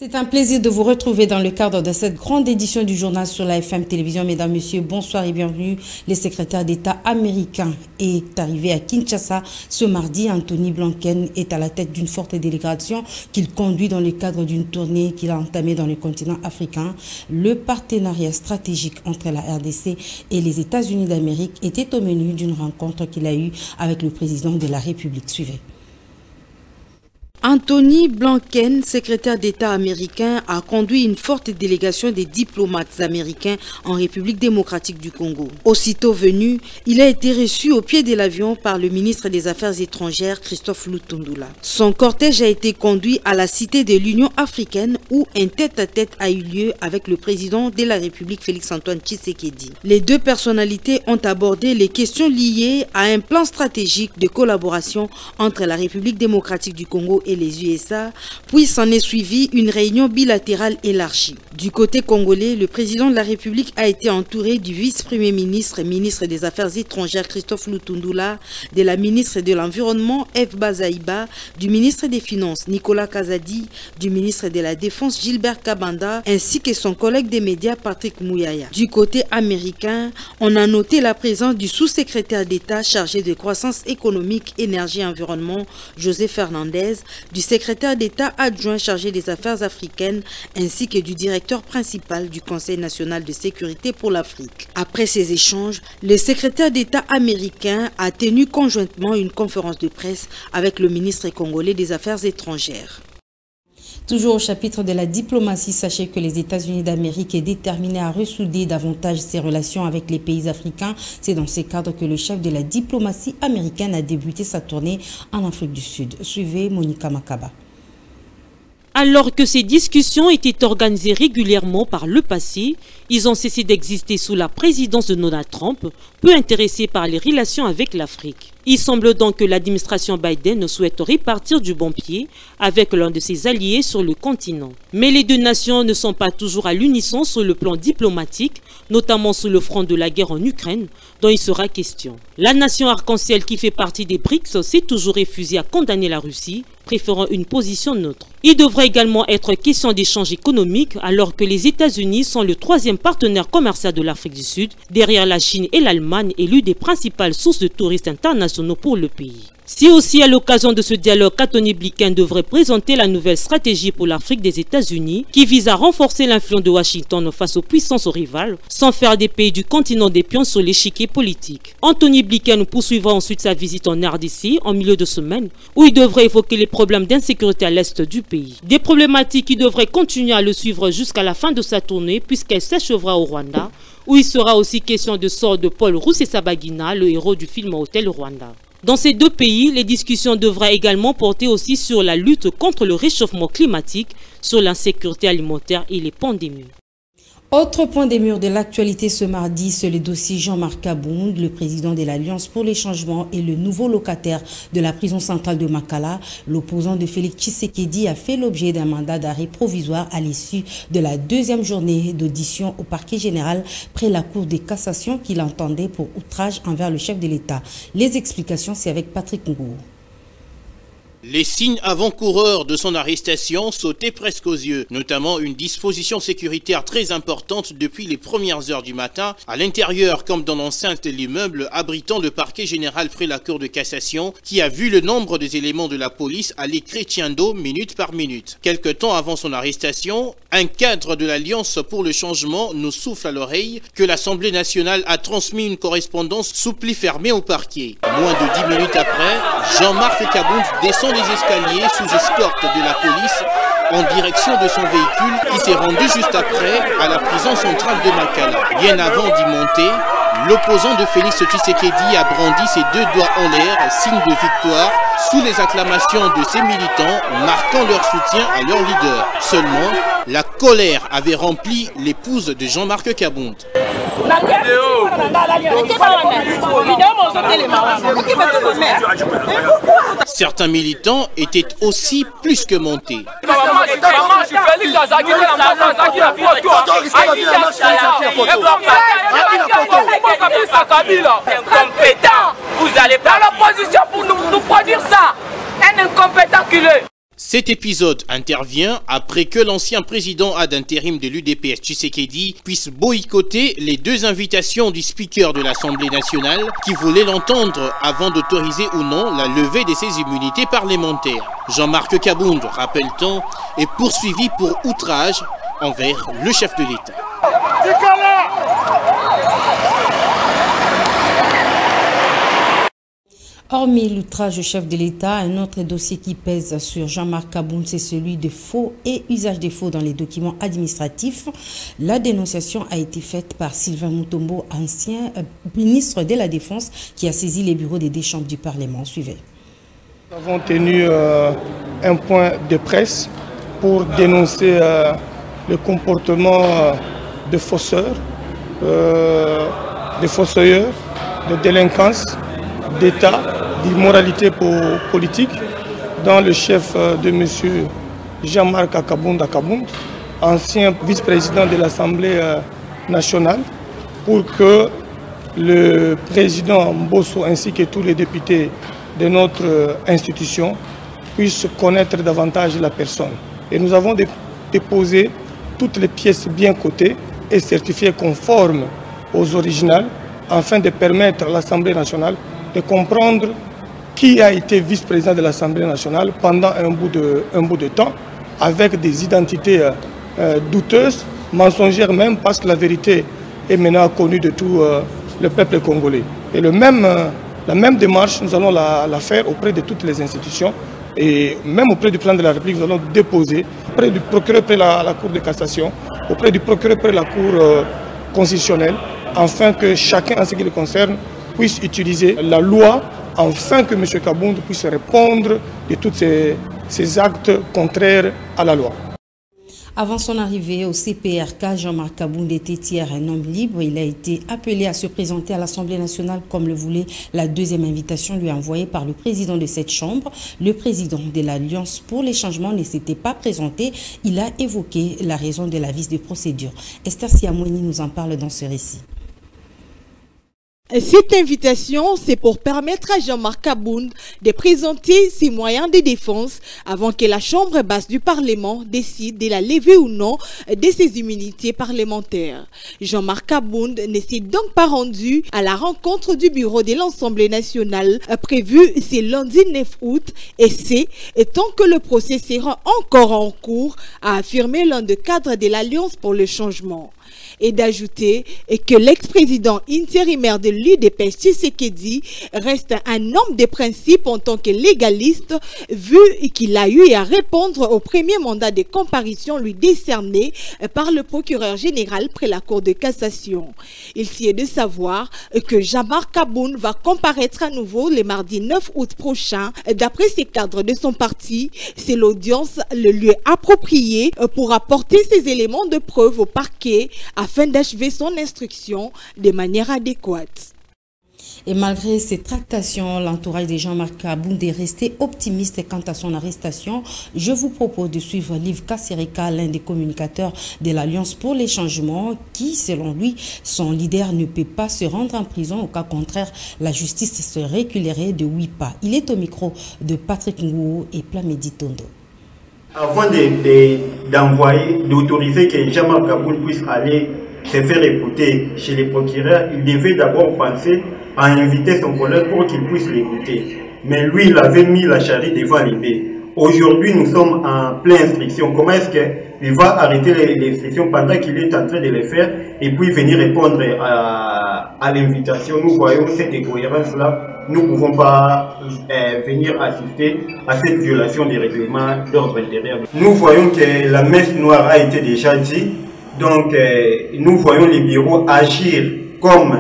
C'est un plaisir de vous retrouver dans le cadre de cette grande édition du journal sur la FM Télévision. Mesdames, Messieurs, bonsoir et bienvenue. Le secrétaire d'État américain est arrivé à Kinshasa ce mardi. Anthony Blinken est à la tête d'une forte délégation qu'il conduit dans le cadre d'une tournée qu'il a entamée dans le continent africain. Le partenariat stratégique entre la RDC et les États-Unis d'Amérique était au menu d'une rencontre qu'il a eue avec le président de la République. Suivez. Anthony Blinken, secrétaire d'État américain, a conduit une forte délégation des diplomates américains en République démocratique du Congo. Aussitôt venu, il a été reçu au pied de l'avion par le ministre des Affaires étrangères, Christophe Lutundula. Son cortège a été conduit à la cité de l'Union africaine où un tête-à-tête a eu lieu avec le président de la République, Félix-Antoine Tshisekedi. Les deux personnalités ont abordé les questions liées à un plan stratégique de collaboration entre la République démocratique du Congo et les USA, puis s'en est suivi une réunion bilatérale élargie. Du côté congolais, le président de la République a été entouré du vice-premier ministre et ministre des Affaires étrangères Christophe Lutundula, de la ministre de l'Environnement Eve Bazaïba, du ministre des Finances Nicolas Kazadi, du ministre de la Défense Gilbert Kabanda, ainsi que son collègue des médias Patrick Mouyaya. Du côté américain, on a noté la présence du sous-secrétaire d'État chargé de croissance économique, énergie et environnement José Fernandez, du secrétaire d'État adjoint chargé des affaires africaines ainsi que du directeur principal du Conseil national de sécurité pour l'Afrique. Après ces échanges, le secrétaire d'État américain a tenu conjointement une conférence de presse avec le ministre congolais des Affaires étrangères. Toujours au chapitre de la diplomatie, sachez que les États-Unis d'Amérique est déterminé à ressouder davantage ses relations avec les pays africains. C'est dans ce cadre que le chef de la diplomatie américaine a débuté sa tournée en Afrique du Sud. Suivez Monica Makaba. Alors que ces discussions étaient organisées régulièrement par le passé, ils ont cessé d'exister sous la présidence de Donald Trump, peu intéressé par les relations avec l'Afrique. Il semble donc que l'administration Biden souhaite repartir du bon pied avec l'un de ses alliés sur le continent. Mais les deux nations ne sont pas toujours à l'unisson sur le plan diplomatique, notamment sur le front de la guerre en Ukraine, dont il sera question. La nation arc-en-ciel qui fait partie des BRICS s'est toujours refusée à condamner la Russie, préférant une position neutre. Il devrait également être question d'échanges économiques alors que les États-Unis sont le troisième partenaire commercial de l'Afrique du Sud, derrière la Chine et l'Allemagne et l'une des principales sources de touristes internationaux pour le pays. C'est aussi à l'occasion de ce dialogue qu'Anthony Blinken devrait présenter la nouvelle stratégie pour l'Afrique des États-Unis qui vise à renforcer l'influence de Washington face aux puissances rivales sans faire des pays du continent des pions sur l'échiquier politique. Anthony Blinken poursuivra ensuite sa visite en RDC en milieu de semaine où il devrait évoquer les problèmes d'insécurité à l'est du pays. Des problématiques qui devraient continuer à le suivre jusqu'à la fin de sa tournée puisqu'elle s'achèvera au Rwanda où il sera aussi question de sort de Paul Rusesabagina, le héros du film Hôtel Rwanda. Dans ces deux pays, les discussions devraient également porter aussi sur la lutte contre le réchauffement climatique, sur l'insécurité alimentaire et les pandémies. Autre point des murs de l'actualité ce mardi, c'est le dossier Jean-Marc Kabound, le président de l'Alliance pour les changements et le nouveau locataire de la prison centrale de Makala. L'opposant de Félix Tshisekedi a fait l'objet d'un mandat d'arrêt provisoire à l'issue de la deuxième journée d'audition au parquet général près la Cour de cassation qu'il entendait pour outrage envers le chef de l'État. Les explications, c'est avec Patrick Ngou. Les signes avant-coureurs de son arrestation sautaient presque aux yeux, notamment une disposition sécuritaire très importante depuis les premières heures du matin, à l'intérieur comme dans l'enceinte de l'immeuble abritant le parquet général près la Cour de cassation, qui a vu le nombre des éléments de la police aller crescendo minute par minute. Quelque temps avant son arrestation, un cadre de l'Alliance pour le changement nous souffle à l'oreille que l'Assemblée nationale a transmis une correspondance sous pli fermé au parquet. Moins de 10 minutes après, Jean-Marc Kabound descend les escaliers sous escorte de la police en direction de son véhicule qui s'est rendu juste après à la prison centrale de Makala. Bien avant d'y monter, l'opposant de Félix Tshisekedi a brandi ses deux doigts en l'air, signe de victoire, sous les acclamations de ses militants, marquant leur soutien à leur leader. Seulement, la colère avait rempli l'épouse de Jean-Marc Kabound. Certains militants étaient aussi plus que montés. Vous allez pas à l'opposition pour nous produire ça. Un incompétent culé. Cet épisode intervient après que l'ancien président ad intérim de l'UDPS Tshisekedi puisse boycotter les 2 invitations du speaker de l'Assemblée nationale qui voulait l'entendre avant d'autoriser ou non la levée de ses immunités parlementaires. Jean-Marc Kabound, rappelle-t-on, est poursuivi pour outrage envers le chef de l'État. Hormis l'outrage au chef de l'État, un autre dossier qui pèse sur Jean-Marc Kabound, c'est celui de faux et usage des faux dans les documents administratifs. La dénonciation a été faite par Sylvain Mutombo, ancien ministre de la Défense, qui a saisi les bureaux des 2 chambres du Parlement. Suivez. Nous avons tenu un point de presse pour dénoncer le comportement de fausseurs, de fossoyeurs, de délinquance, d'État, d'immoralité politique dans le chef de M. Jean-Marc Kabound, ancien vice-président de l'Assemblée nationale, pour que le président Mbosso ainsi que tous les députés de notre institution puissent connaître davantage la personne. Et nous avons déposé toutes les pièces bien cotées et certifiées conformes aux originales afin de permettre à l'Assemblée nationale de comprendre qui a été vice-président de l'Assemblée nationale pendant un bout de temps, avec des identités douteuses, mensongères même, parce que la vérité est maintenant connue de tout le peuple congolais. Et la même démarche, nous allons la faire auprès de toutes les institutions, et même auprès du président de la République, nous allons déposer auprès du procureur près la Cour de cassation, auprès du procureur près la Cour constitutionnelle, afin que chacun, en ce qui le concerne, puisse utiliser la loi afin que M. Kabound puisse répondre de tous ces actes contraires à la loi. Avant son arrivée au CPRK, Jean-Marc Kabound était hier un homme libre. Il a été appelé à se présenter à l'Assemblée nationale comme le voulait la 2e invitation lui envoyée par le président de cette chambre. Le président de l'Alliance pour les changements ne s'était pas présenté. Il a évoqué la raison de la vice de procédure. Esther Siamouni nous en parle dans ce récit. Cette invitation, c'est pour permettre à Jean-Marc Kabound de présenter ses moyens de défense avant que la Chambre basse du Parlement décide de la lever ou non de ses immunités parlementaires. Jean-Marc Kabound ne s'est donc pas rendu à la rencontre du bureau de l'Assemblée nationale prévue ce lundi 9 août et c'est tant que le procès sera encore en cours, a affirmé l'un des cadres de l'Alliance pour le changement. Et d'ajouter que l'ex-président intérimaire de l'UDPS Tshisekedi reste un homme de principe en tant que légaliste, vu qu'il a eu à répondre au premier mandat de comparution lui décerné par le procureur général près la Cour de cassation. Il s'y est de savoir que Jean-Marc Kabound va comparaître à nouveau le mardi 9 août prochain. D'après ses cadres de son parti, c'est l'audience le lieu approprié pour apporter ces éléments de preuve au parquet afin d'achever son instruction de manière adéquate. Et malgré ces tractations, l'entourage de Jean-Marc Kabound est resté optimiste quant à son arrestation. Je vous propose de suivre Liv Kassereka, l'un des communicateurs de l'Alliance pour les changements, qui, selon lui, son leader ne peut pas se rendre en prison. Au cas contraire, la justice se reculerait de 8 pas. Il est au micro de Patrick Ngou et Plamedi Tondo. Avant d'envoyer, d'autoriser que Jean-Marc Kabound puisse aller se faire écouter chez les procureurs, il devait d'abord penser à inviter son collègue pour qu'il puisse l'écouter. Mais lui, il avait mis la charrue devant les bœufs. Aujourd'hui, nous sommes en pleine instruction. Comment est-ce qu'il va arrêter l'instruction pendant qu'il est en train de le faire et puis venir répondre à l'invitation? Nous voyons cette incohérence-là. Nous ne pouvons pas venir assister à cette violation des règlements d'ordre intérieur. Nous voyons que la messe noire a été déjà dit. Donc, nous voyons les bureaux agir comme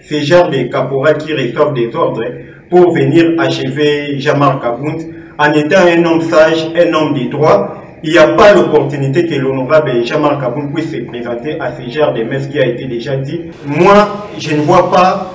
ces genres de caporaux qui reçoivent des ordres pour venir achever Jean-Marc Kabound. En étant un homme sage, un homme de droit, il n'y a pas l'opportunité que l'honorable Jean-Marc Kabound puisse se présenter à ce genre de messe qui a été déjà dit. Moi, je ne vois pas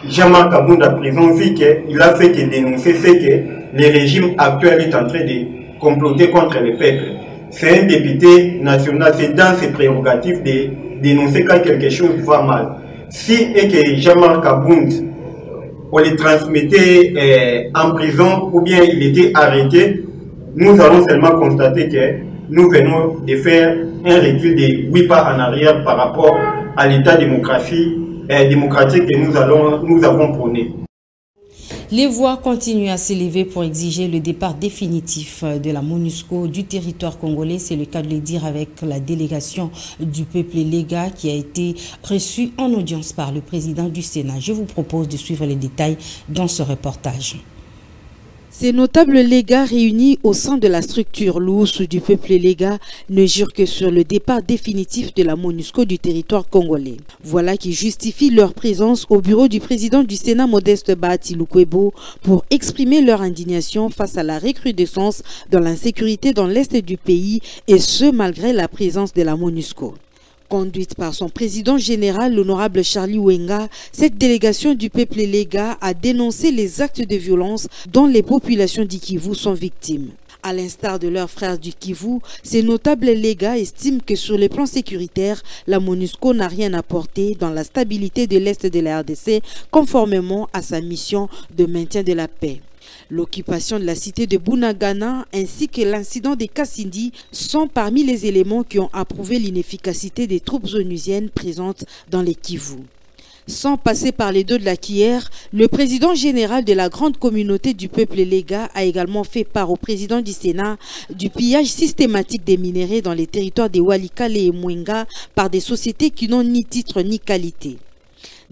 Jean-Marc Kabound à prison, vu qu'il a fait que dénoncer ce que le régime actuel est en train de comploter contre le peuple. C'est un député national, c'est dans ses prérogatives de dénoncer quand quelque chose va mal. Si et que Jean-Marc Kabound, on le transmettait en prison ou bien il était arrêté, nous allons seulement constater que nous venons de faire un recul de 8 pas en arrière par rapport à l'état démocratique que nous avons prôné. Les voix continuent à s'élever pour exiger le départ définitif de la MONUSCO du territoire congolais. C'est le cas de le dire avec la délégation du peuple Lega qui a été reçue en audience par le président du Sénat. Je vous propose de suivre les détails dans ce reportage. Ces notables légats réunis au sein de la structure lousse du peuple Lega ne jurent que sur le départ définitif de la MONUSCO du territoire congolais. Voilà qui justifie leur présence au bureau du président du Sénat Modeste Bahati Lukwebo pour exprimer leur indignation face à la recrudescence de l'insécurité dans l'est du pays et ce malgré la présence de la MONUSCO. Conduite par son président général, l'honorable Charlie Wenga, cette délégation du peuple Lega a dénoncé les actes de violence dont les populations du Kivu sont victimes. À l'instar de leurs frères du Kivu, ces notables Lega estiment que sur le plan sécuritaire, la MONUSCO n'a rien apporté dans la stabilité de l'Est de la RDC conformément à sa mission de maintien de la paix. L'occupation de la cité de Bunagana ainsi que l'incident des Kassindi sont parmi les éléments qui ont approuvé l'inefficacité des troupes onusiennes présentes dans les Kivu. Sans passer par les deux de la cuillère, le président général de la grande communauté du peuple Lega a également fait part au président du Sénat du pillage systématique des minéraux dans les territoires des Walikale et Mwenga par des sociétés qui n'ont ni titre ni qualité.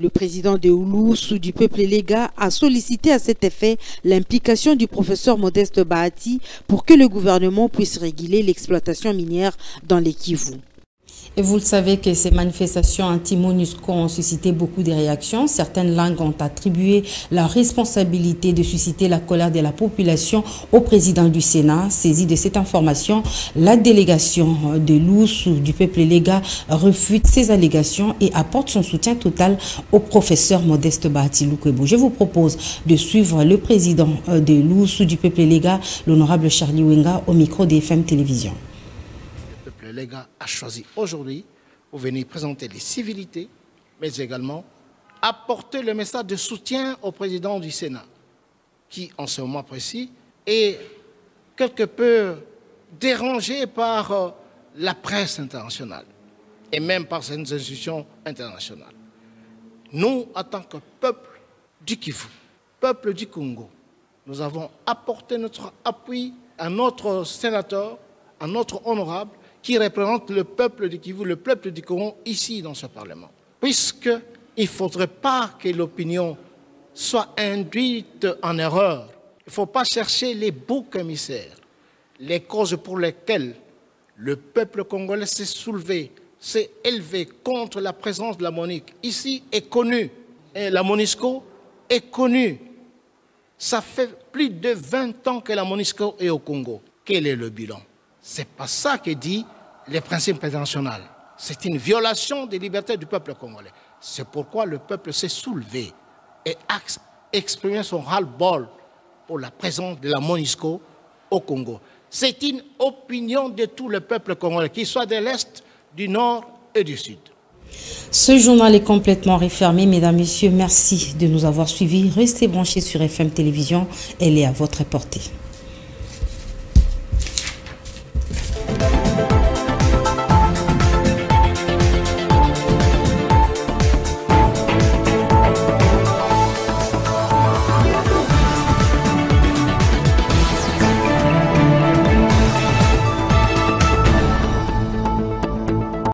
Le président de Oulou, du peuple Lega, a sollicité à cet effet l'implication du professeur Modeste Bahati pour que le gouvernement puisse réguler l'exploitation minière dans les Kivu. Et vous le savez que ces manifestations anti-MONUSCO ont suscité beaucoup de réactions. Certaines langues ont attribué la responsabilité de susciter la colère de la population au président du Sénat. Saisi de cette information, la délégation de l'Oussou du peuple Lega refute ces allégations et apporte son soutien total au professeur Modeste Bahati Lukwebo. Je vous propose de suivre le président de l'Oussou du peuple Lega, l'honorable Charlie Wenga, au micro de FM Télévision. Le Lega a choisi aujourd'hui pour venir présenter les civilités, mais également apporter le message de soutien au président du Sénat, qui en ce moment précis est quelque peu dérangé par la presse internationale et même par certaines institutions internationales. Nous, en tant que peuple du Kivu, peuple du Congo, nous avons apporté notre appui à notre sénateur, à notre honorable, qui représente le peuple du Kivu, le peuple du Congo, ici dans ce Parlement. Puisqu'il ne faudrait pas que l'opinion soit induite en erreur. Il ne faut pas chercher les boucs émissaires, les causes pour lesquelles le peuple congolais s'est soulevé, s'est élevé contre la présence de la MONUSCO. Ici est connue, et la MONUSCO est connue. Ça fait plus de 20 ans que la MONUSCO est au Congo. Quel est le bilan? Ce n'est pas ça que dit les principes internationaux. C'est une violation des libertés du peuple congolais. C'est pourquoi le peuple s'est soulevé et a exprimé son ras-le-bol pour la présence de la MONUSCO au Congo. C'est une opinion de tout le peuple congolais, qu'il soit de l'Est, du Nord et du Sud. Ce journal est complètement refermé. Mesdames, Messieurs, merci de nous avoir suivis. Restez branchés sur FM Télévision. Elle est à votre portée.